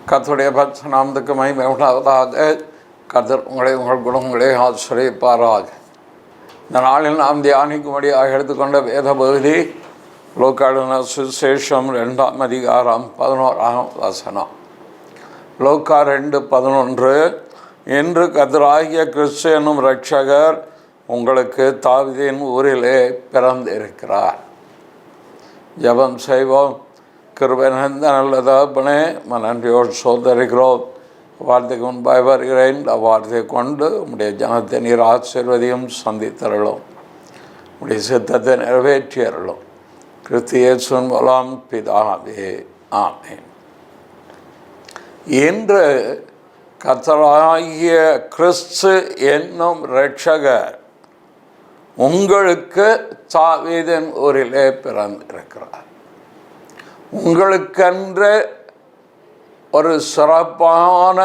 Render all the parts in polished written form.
கர்த்தருடைய பரிசுத்த நாமத்துக்கு மகிமை உண்டாவதாக. கர்த்தர் உங்கள் குணங்களை ஆசிரியப்பாராக. இந்த நாளில் நாம் தியானிக்கும்படியாக எடுத்துக்கொண்ட வேத பகுதி லூக்கா சுவிசேஷம் 2ஆம் அதிகாரம் 11ஆம் வசனம். லூக்கா 2:11. இன்று கர்த்தராகிய கிறிஸ்து என்னும் இரட்சகர் உங்களுக்கு தாவீதின் ஊரிலே பிறந்திருக்கிறார். ஜெபம் செய்வோம். கிருபை நிறைந்த நல்ல தகப்பனே, நன்றியோடு சோதரிக்கிறோம். வார்த்தைக்கு முன்பாக வருகிறேன். இந்த வார்த்தையை கொண்டு உம்முடைய ஜனத்தை நீர் ஆசீர்வதியும் சந்தித்தருளும். உம்முடைய சித்தத்தை நிறைவேற்றியருளும். கிறிஸ்து இயேசுவின் மூலம் பிதாவே, ஆமென். இன்று கர்த்தராகிய கிறிஸ்து என்னும் இரட்சகர் உங்களுக்கு தாவீதின் ஊரிலே பிறந்திருக்கிறார். உங்களுக்கென்று ஒரு சிறப்பான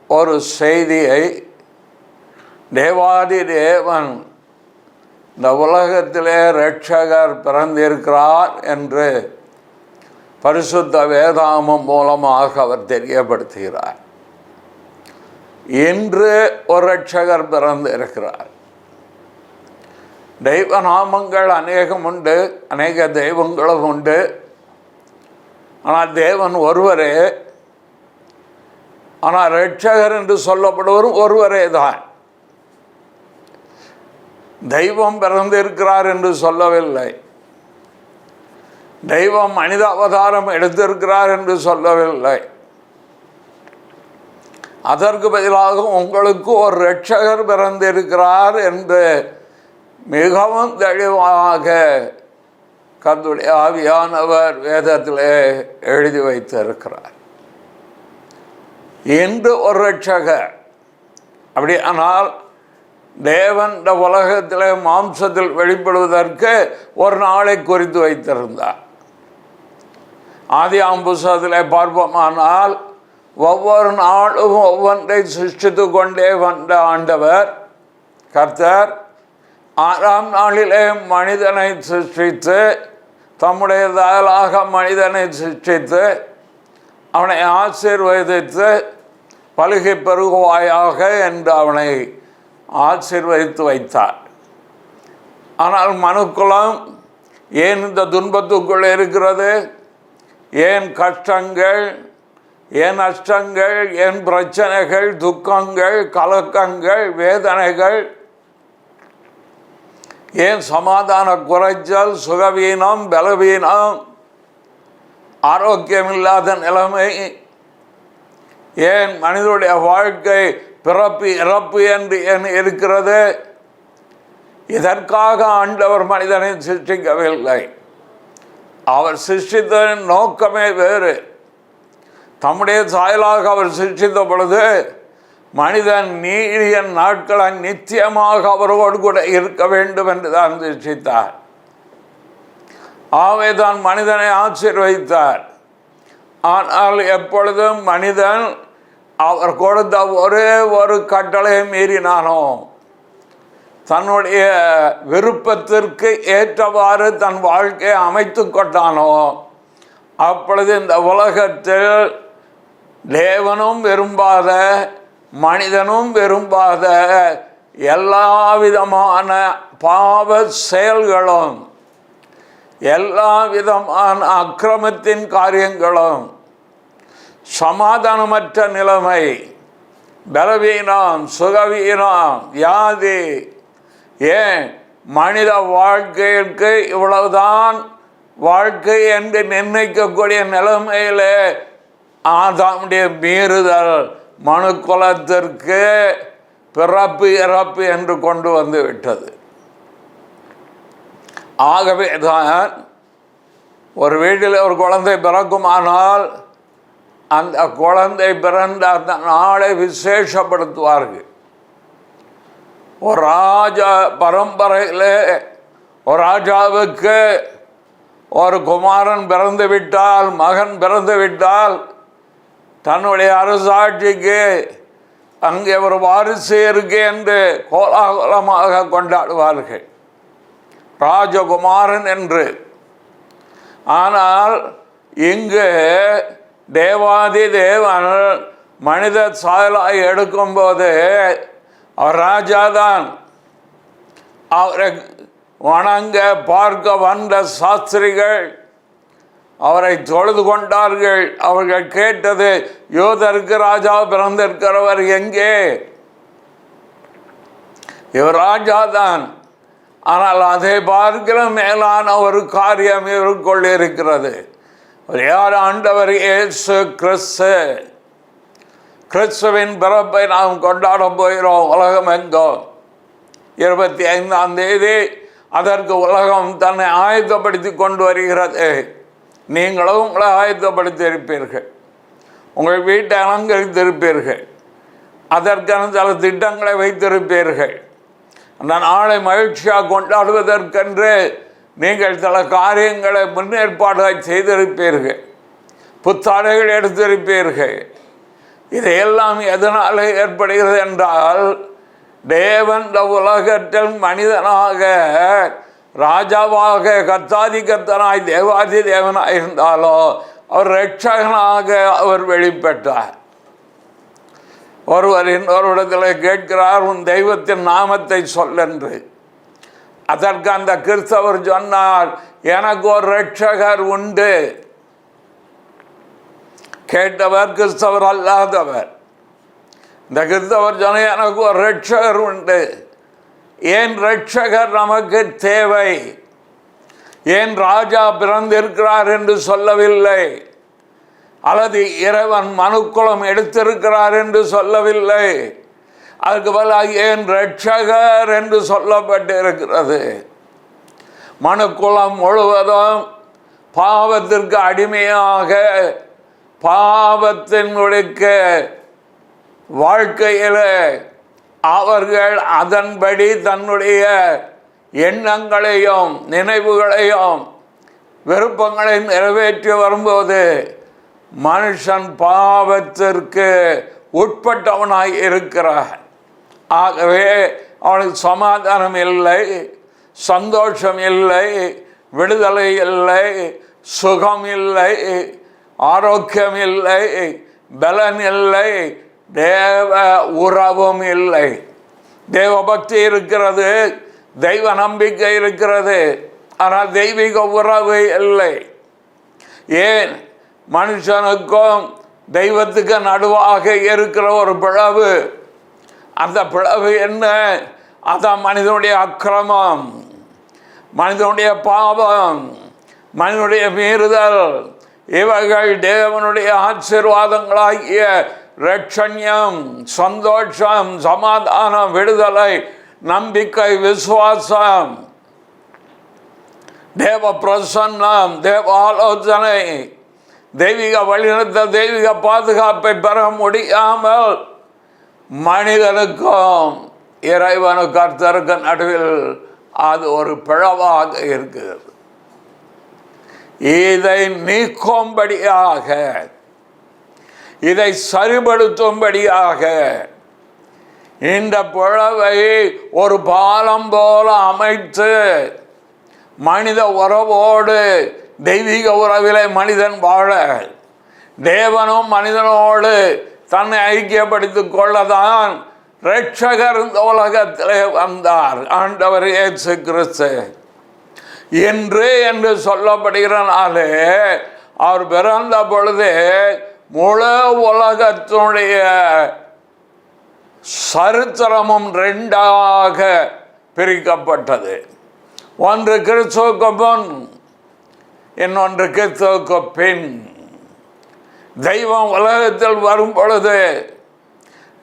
ஒரு செய்தியை தேவாதி தேவன் இந்த உலகத்திலே இரட்சகர் பிறந்திருக்கிறார் என்று பரிசுத்த வேதாகமம் மூலமாக அவர் தெரியப்படுத்துகிறார். இன்று ஒரு இரட்சகர் பிறந்திருக்கிறார். தெய்வ நாமங்கள் அநேகம் உண்டு, அநேக தெய்வங்களும் உண்டு. ஆனால் தேவன் ஒருவரே. ஆனால் இரட்சகர் என்று சொல்லப்படுவரும் ஒருவரே தான். தெய்வம் பிறந்திருக்கிறார் என்று சொல்லவில்லை. தெய்வம் மனித அவதாரம் எடுத்திருக்கிறார் என்று சொல்லவில்லை. அதற்கு பதிலாக உங்களுக்கு ஒரு இரட்சகர் பிறந்திருக்கிறார் என்று மிகவும் தெளிவாக கர்த்தருடைய ஆவியானவர் வேதத்திலே எழுதி வைத்திருக்கிறார். இன்று ஒரு இரட்சகர். அப்படியானால் தேவன் இந்த உலகத்திலே மாம்சத்தில் வெளிப்படுவதற்கு ஒரு நாளை குறித்து வைத்திருந்தார். ஆதியாகம புத்தகத்திலே பார்ப்போமானால் ஒவ்வொரு நாளும் ஒவ்வொன்றை சிருஷ்டித்து கொண்டே வந்த ஆண்டவர் கர்த்தர் 6ஆம் நாளிலே மனிதனை சிருஷ்டித்து தம்முடைய தாளாக மனிதனை சிருஷ்டித்து அவனை ஆசீர்வதித்து பலுகை பெருகுவாயாக என்று அவனை ஆசீர்வதித்து வைத்தார். ஆனால் மனுக்குலம் ஏன் இந்த துன்பத்துக்குள் இருக்கிறது? ஏன் கஷ்டங்கள், ஏன் நஷ்டங்கள், ஏன் பிரச்சனைகள், துக்கங்கள், கலக்கங்கள், வேதனைகள், ஏன் சமாதான குறைச்சல், சுகவீனம், பலவீனம், ஆரோக்கியமில்லாத நிலைமை, ஏன் மனிதனுடைய வாழ்க்கை பிறப்பு இறப்பு என்று ஏன் இருக்கிறது? இதற்காக ஆண்டவர் மனிதனை சிருஷ்டிக்கவில்லை. அவர் சிருஷ்டித்ததின் நோக்கமே வேறு. தம்முடைய சாயலாக அவர் சிருஷ்டித்த பொழுது மனிதன் நீடிய நாட்களை நித்தியமாக அவரோடு கூட இருக்க வேண்டும் என்று தான் சிருஷ்டித்தார். ஆகவே தான் மனிதனை ஆசீர்வதித்தார். ஆனால் எப்பொழுதும் மனிதன் அவர் கொடுத்த ஒரே ஒரு கட்டளையை மீறினானோ, தன்னுடைய விருப்பத்திற்கு ஏற்றவாறு தன் வாழ்க்கையை அமைத்து கொண்டானோ, அப்பொழுது இந்த உலகத்தில் தேவனும் விரும்பாத மனிதனும் விரும்பாத எல்லா விதமான பாவ செயல்களும், எல்லா விதமான அக்கிரமத்தின் காரியங்களும், சமாதானமற்ற நிலைமை, பலவீனம், சுகவீனம், வியாதி, ஏன் மனித வாழ்க்கைக்கு இவ்வளவுதான் வாழ்க்கை என்று நிர்ணயிக்கக்கூடிய நிலைமையிலே ஆதாமுடைய மீறுதல் மனுக்குலத்திற்கு பிறப்பு இறப்பு என்று கொண்டு வந்து விட்டது. ஆகவே தான் ஒரு வீட்டில் ஒரு குழந்தை பிறக்குமானால் அந்த குழந்தை பிறந்த அந்த நாளை விசேஷப்படுத்துவார்கள். ஒரு ராஜா பரம்பரையில் ஒரு ராஜாவுக்கு ஒரு குமாரன் பிறந்து விட்டால், மகன் பிறந்து விட்டால், தன்னுடைய அரசாட்சிக்கு அங்கே ஒரு வாரிசு இருக்கு என்று கோலாகலமாக கொண்டாடுவார்கள், ராஜகுமாரன் என்று. ஆனால் இங்கு தேவாதி தேவன் மனித சாயலாய் எடுக்கும்போது அவர் ராஜாதான். அவரை வணங்க பார்க்க வந்த சாஸ்திரிகள் அவரை தொழுது கொண்டார்கள். அவர்கள் கேட்டது, யூதருக்கு ராஜா பிறந்திருக்கிறவர் எங்கே? இவர் ராஜாதான். ஆனால் அதை பார்க்கிற மேலான ஒரு காரியம் இவருக்குள் இருக்கிறது. யார்? ஆண்டவர் இயேசு கிறிஸ்து. கிறிஸ்துவின் பிறப்பை நாம் கொண்டாட போகிறோம். உலகம் எங்கோ 25ஆம் தேதி அதற்கு உலகம் தன்னை ஆயத்தப்படுத்தி கொண்டு வருகிறது. நீங்களும் உங்களை ஆயத்தப்படுத்தி இருப்பீர்கள். உங்கள் வீட்டை அலங்கரித்திருப்பீர்கள். அதற்கான சில திட்டங்களை வைத்திருப்பீர்கள். அந்த நாளை மகிழ்ச்சியாக கொண்டாடுவதற்கென்று நீங்கள் சில காரியங்களை முன்னேற்பாடாக செய்திருப்பீர்கள். புத்தாடைகள் எடுத்திருப்பீர்கள். இதையெல்லாம் எதனால் ஏற்படுகிறது என்றால், தேவன் இந்த உலகத்தில் மனிதனாக ராஜாவாக கர்த்தாதி கர்த்தனாய் தேவாதி தேவனாய் இருந்தாலோ அவர் இரட்சகனாக அவர் வெளிப்பட்டார். ஒருவர் இன்னொருடத்தில் கேட்கிறார், உன் தெய்வத்தின் நாமத்தை சொல்லென்று. அதற்கு அந்த கிறிஸ்தவர் சொன்னார், எனக்கு ஒரு இரட்சகர் உண்டு. கேட்டவர் கிறிஸ்தவர் அல்லாதவர். இந்த கிறிஸ்தவர் சொன்ன, எனக்கு ஒரு இரட்சகர் உண்டு. ஏன் இரட்சகர் நமக்கு தேவை? ஏன் ராஜா பிறந்திருக்கிறார் என்று சொல்லவில்லை, அல்லது இறைவன் மனுக்குலம் எடுத்திருக்கிறார் என்று சொல்லவில்லை. அதுக்கு பதிலாக ஏன் இரட்சகர் என்று சொல்லப்பட்டிருக்கிறது. மனுக்குலம் முழுவதும் பாவத்திற்கு அடிமையாக பாவத்தினுடைய வாழ்க்கையில் அவர்கள் அதன்படி தன்னுடைய எண்ணங்களையும் நினைவுகளையும் விருப்பங்களையும் நிறைவேற்றி வரும்போது மனுஷன் பாவத்திற்கு உட்பட்டவனாய் இருக்கிறான். ஆகவே அவனுக்கு சமாதானம் இல்லை, சந்தோஷம் இல்லை, விடுதலை இல்லை, சுகம் இல்லை, ஆரோக்கியம் இல்லை, பலன் இல்லை, தேவ உறவும் இல்லை. தேவ பக்தி இருக்கிறது, தெய்வ நம்பிக்கை இருக்கிறது, ஆனால் தெய்வீக உறவு இல்லை. ஏன்? மனுஷனுக்கும் தெய்வத்துக்கு நடுவாக இருக்கிற ஒரு பிளவு. அந்த பிளவு என்ன? அதான் மனிதனுடைய அக்கிரமம், மனிதனுடைய பாவம், மனிதனுடைய மீறுதல். இவைகள் தேவனுடைய ஆசீர்வாதங்களாகிய இரட்சண்யம், சந்தோஷம், சமாதானம், விடுதலை, நம்பிக்கை, விசுவாசம், தேவ பிரசன்னம், தேவ ஆலோசனை, தெய்வீக வழிநடத்தல், தெய்வீக பாதுகாப்பை பெற முடியாமல் மனிதனுக்கும் இறைவனுக்கு கர்த்தருக்கு நடுவில் அது ஒரு பிளவாக இருக்கிறது. இதை நீக்கும்படியாக, இதை சரிபடுத்தும்படியாக இந்த பிளவை ஒரு பாலம் போல அமைத்து மனித உறவோடு தெய்வீக உறவிலே மனிதன் வாழ, தேவனும் மனிதனோடு தன்னை ஐக்கியப்படுத்திக் கொள்ளதான் இரட்சகர் இந்த உலகத்திலே வந்தார். ஆண்டவர் இயேசு கிறிஸ்து என்று சொல்லப்படுகிறனாலே அவர் பிறந்த பொழுது முழு உலகத்தினுடைய சரித்திரமும் ரெண்டாக பிரிக்கப்பட்டது. ஒன்று கிறிஸ்துவுக்கு முன், இன்னொன்று கிறிஸ்துவுக்கு பின். தெய்வம் உலகத்தில் வரும் பொழுது,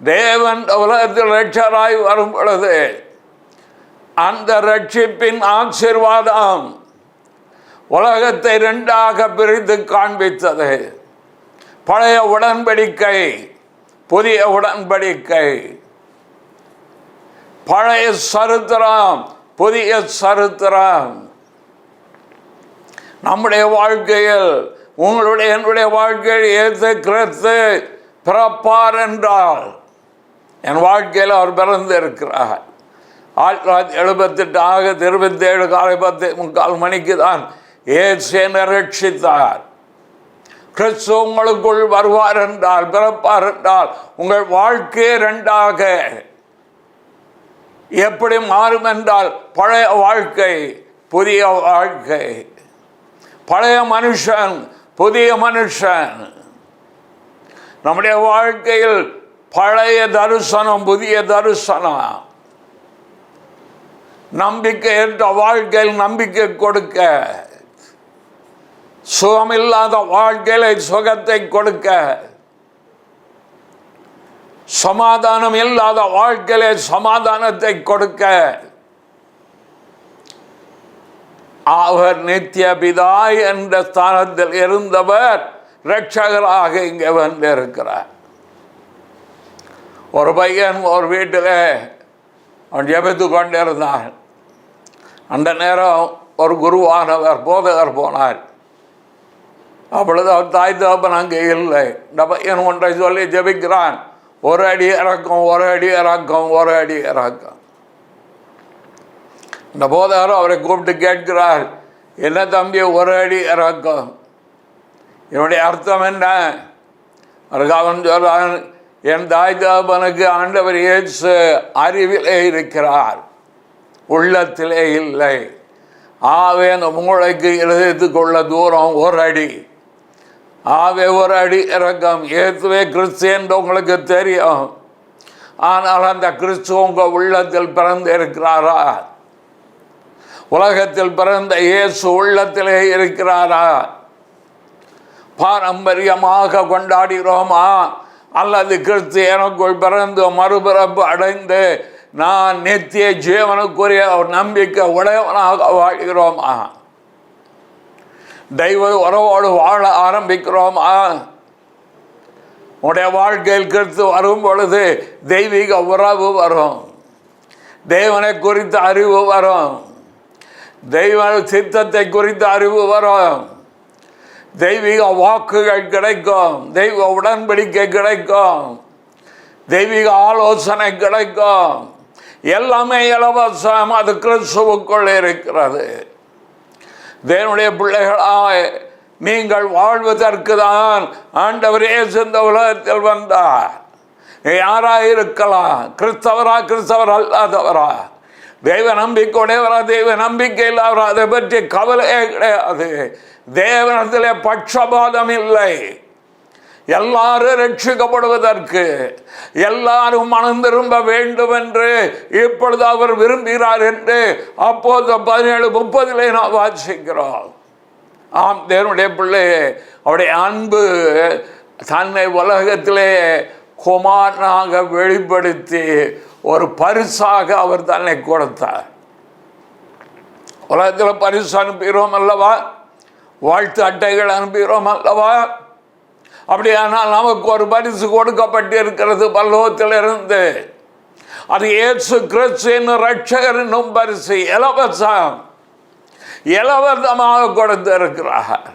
தேவன் உலகத்தில் இரட்சகராய் வரும் பொழுது அந்த ரட்சிப்பின் ஆசீர்வாதம் உலகத்தை ரெண்டாக பிரித்து காண்பித்தது. பழைய உடன்படிக்கை, புதிய உடன்படிக்கை, பழைய சரித்திரம், புதிய சரித்திரம். நம்முடைய வாழ்க்கையில், உங்களுடைய என்னுடைய வாழ்க்கையில் இயேசு கிறிஸ்து பிறப்பார் என்றால், என் வாழ்க்கையில் அவர் பிறந்து இருக்கிறார். 1978 ஆகஸ்ட் 27 காலை 10:45 மணிக்கு தான் இயேசு என்னை ரட்சித்தார். கிறிஸ்து உங்களுக்குள் வருவார் என்றால், பிறப்பார் என்றால், உங்கள் வாழ்க்கையே ரெண்டாக எப்படி மாறும் என்றால், பழைய வாழ்க்கை புதிய வாழ்க்கை, பழைய மனுஷன் புதிய மனுஷன். நம்முடைய வாழ்க்கையில் பழைய தரிசனம் புதிய தரிசனம். நம்பிக்கை என்ற வாழ்க்கையில் நம்பிக்கை கொடுக்க, சுகமில்லாத வாழ்க்கையில சுகத்தை கொடுக்க, சமாதானம் இல்லாத வாழ்க்கையில சமாதானத்தை கொடுக்க அவர் நித்திய பிதா என்ற ஸ்தானத்தில் இருந்தவர் இரட்சகராக இங்கே வந்து இருக்கிறார். ஒரு பையன் ஒரு வீட்டில் அவன் ஜெபித்து கொண்டிருந்தான். அந்த நேரம் ஒரு குருவானவர் போதகர் போனார். அப்பொழுது அவர் தாய் தகப்பன் அங்கே இல்லை. இந்த பையன் ஒன்றை சொல்லி ஜெபிக்கிறான், ஒரு அடி இறக்கம், ஒரு அடி இறக்கம், ஒரு அடி இறக்கம். இந்த போதகர் அவரை கூப்பிட்டு கேட்கிறார், என்ன தம்பி ஒரு அடி இறக்கம், என்னுடைய அர்த்தம் என்ன? அவன் சொல்றான், என் தாய் தகப்பனுக்கு ஆண்டவர் இயேசு அறிவிலே இருக்கிறார், உள்ளத்திலே இல்லை. ஆவே அந்த மூளைக்கு எழுதித்துக்கொள்ள தூரம் ஒரு அடி. ஆவே ஒரு அடி இறக்கம். இயேசுவே கிறிஸ்து என்று உங்களுக்கு தெரியும், ஆனால் அந்த கிறிஸ்து உங்கள் உள்ளத்தில் பிறந்து இருக்கிறாரா? உலகத்தில் பிறந்த இயேசு உள்ளத்திலே இருக்கிறாரா? பாரம்பரியமாக கொண்டாடுகிறோமா, அல்லது கிறிஸ்து எனக்குள் பிறந்து மறுபிறப்பு அடைந்து நான் நித்திய ஜீவனுக்குரிய நம்பிக்கை உடையவனாக வாழ்கிறோமா? தெய்வ உறவோடு வாழ ஆரம்பிக்கிறோமா? உடைய வாழ்க்கையில் கிறிஸ்து வரும் பொழுது தெய்வீக உறவு வரும், தேவனை குறித்த அறிவு வரும், தெய்வ சித்தத்தை குறித்த அறிவு வரும், தெய்வீக வாக்குகள் கிடைக்கும், தெய்வ உடன்படிக்கை கிடைக்கும், தெய்வீக ஆலோசனை கிடைக்கும். எல்லாமே இலவசம், அது கிறிஸ்துவுக்குள் இருக்கிறது. தேவனுடைய பிள்ளைகளாய் நீங்கள் வாழ்வதற்கு தான் ஆண்டவர் இயேசு இந்த உலகத்தில் வந்தார். யாராயிருக்கலாம், கிறிஸ்தவரா கிறிஸ்தவர் அல்லாதவரா, தெய்வ நம்பிக்கையுடையவரா தெய்வ நம்பிக்கை இல்லாதவரா, அதை பற்றி கவலையே கிடையாது. தேவனத்திலே பட்சபாதம் இல்லை. எல்லாரும் ரட்சிக்கப்படுவதற்கு, எல்லாரும் மனம் திரும்ப வேண்டும் என்று இப்பொழுது அவர் விரும்புகிறார் என்று அப்போது 17:30 நாம் வாசிக்கிறோம். ஆம் தேவனுடைய பிள்ளையே, அவருடைய அன்பு தன்னை உலகத்திலே குமாரனாக வெளிப்படுத்தி ஒரு பரிசாக அவர் தன்னை கொடுத்தார். உலகத்தில் பரிசு அனுப்புகிறோம் அல்லவா, வாழ்த்து அட்டைகள் அனுப்புகிறோம் அல்லவா. அப்படியானால் நமக்கு ஒரு பரிசு கொடுக்கப்பட்டிருக்கிறது பரலோகத்திலிருந்து. அது இயேசு கிறிஸ்து என்னும் இரட்சகர் என்னும் பரிசு. இலவசமாக கொடுத்திருக்கிறார்.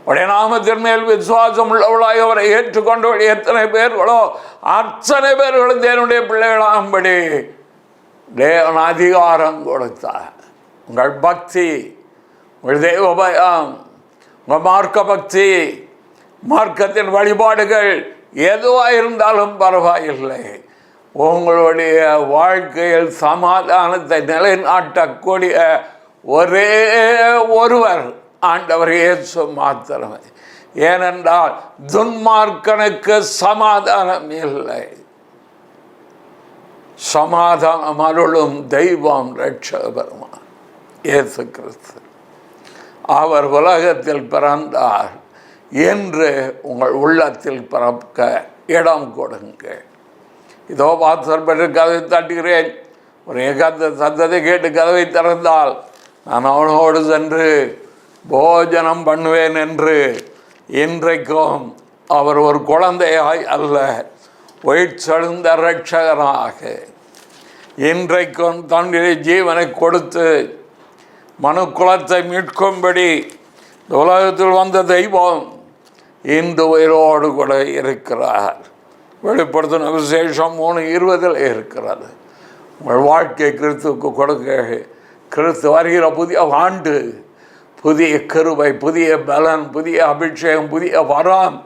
உடைய நாமத்தின் மேல் விசுவாசம் உள்ளவளாய் அவரை ஏற்றுக்கொண்டவள் எத்தனை பேர்களோ அத்தனை பேர்களும் தேவனுடைய பிள்ளைகளாகும்படி தேவன் அதிகாரம் கொடுத்தார். உங்கள் பக்தி, உங்கள் தெய்வ பயம், உங்கள் மார்க்க பக்தி, மார்க்கத்தின் வழிபாடுகள் எதுவாக இருந்தாலும் பரவாயில்லை, உங்களுடைய வாழ்க்கையில் சமாதானத்தை நிலைநாட்டக்கூடிய ஒரே ஒருவர் ஆண்டவர் இயேசு மாத்திரமே. ஏனென்றால் துன்மார்க்கனுக்கு சமாதானம் இல்லை. சமாதானம் அருளும் தெய்வம் இரட்சகபெருமான் இயேசு கிறிஸ்து. அவர் உலகத்தில் பிறந்தார் என்று உங்கள் உள்ளத்தில் பிறக்க இடம் கொடுங்க. இதோ வாசல் பெற்று கதவை தட்டுகிறேன், ஒரு ஏகாந்த சத்தத்தை கேட்டு கதவை திறந்தால் நான் அவனோடு சென்று போஜனம் பண்ணுவேன் என்று இன்றைக்கும் அவர் ஒரு குழந்தையாய் அல்ல, உயிர்த்தெழுந்த இரட்சகராக இன்றைக்கும் தன்னுடைய ஜீவனை கொடுத்து மனு குலத்தை மீட்கும்படி உலகத்தில் வந்த தெய்வம் இன்று உயிரோடு கூட இருக்கிறார். வெளிப்படுத்தின விசேஷம் 3:20 இருக்கிறது. உங்கள் வாழ்க்கை கிறிஸ்துவுக்கு கொடுக்க, கிறிஸ்து வருகிற புதிய ஆண்டு, புதிய கிருபை, புதிய பலன், புதிய அபிஷேகம், புதிய வரம்,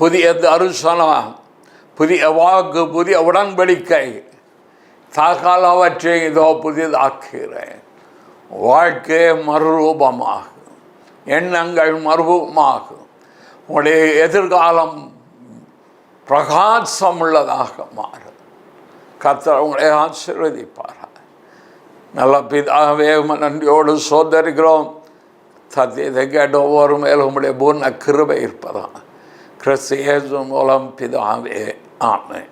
புதிய தரிசனம், புதிய வாக்கு, புதிய உடன்படிக்கை, சகலவற்றை இதோ புதிதாக்குகிறேன். வாழ்க்கை மறுரூபமாகும், எண்ணங்கள் மறுரூபமாகும், உங்களுடைய எதிர்காலம் பிரகாசம் உள்ளதாக மாறும். கர்த்தர் உங்களை ஆசீர்வதிப்பார். நல்ல பிதாவே, நன்றியோடு சோதரிக்கிறோம். சத்தியத்தை கேட்ட ஒவ்வொரு மேலும் உங்களுடைய பூர்ண கிருபை இருப்பதா கிறிஸ்து இயேசு மூலம் பிதாவே, ஆமென்.